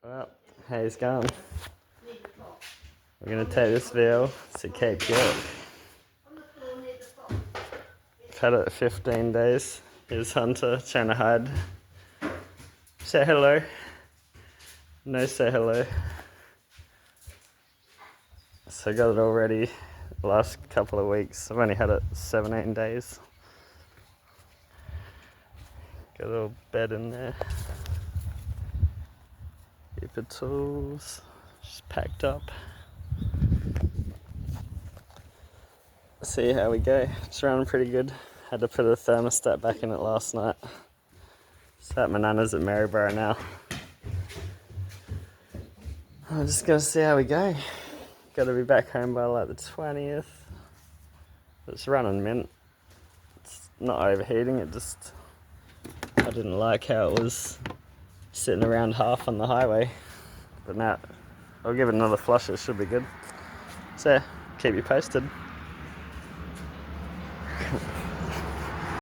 Well, how's it going? We're going to take this veal to Cape York. I've had it 15 days. Here's Hunter trying to hide. Say hello. No, say hello. So I got it already the last couple of weeks. I've only had it 17 days. Got a little bed in there. Heap of tools. Just packed up. See how we go. It's running pretty good. Had to put a thermostat back in it last night. It's at my nana's at Maryborough now. I'm just gonna see how we go. Gotta be back home by like the 20th. It's running mint. It's not overheating, I didn't like how it was sitting around half on the highway. But now, I'll give it another flush, it should be good. So, keep you posted.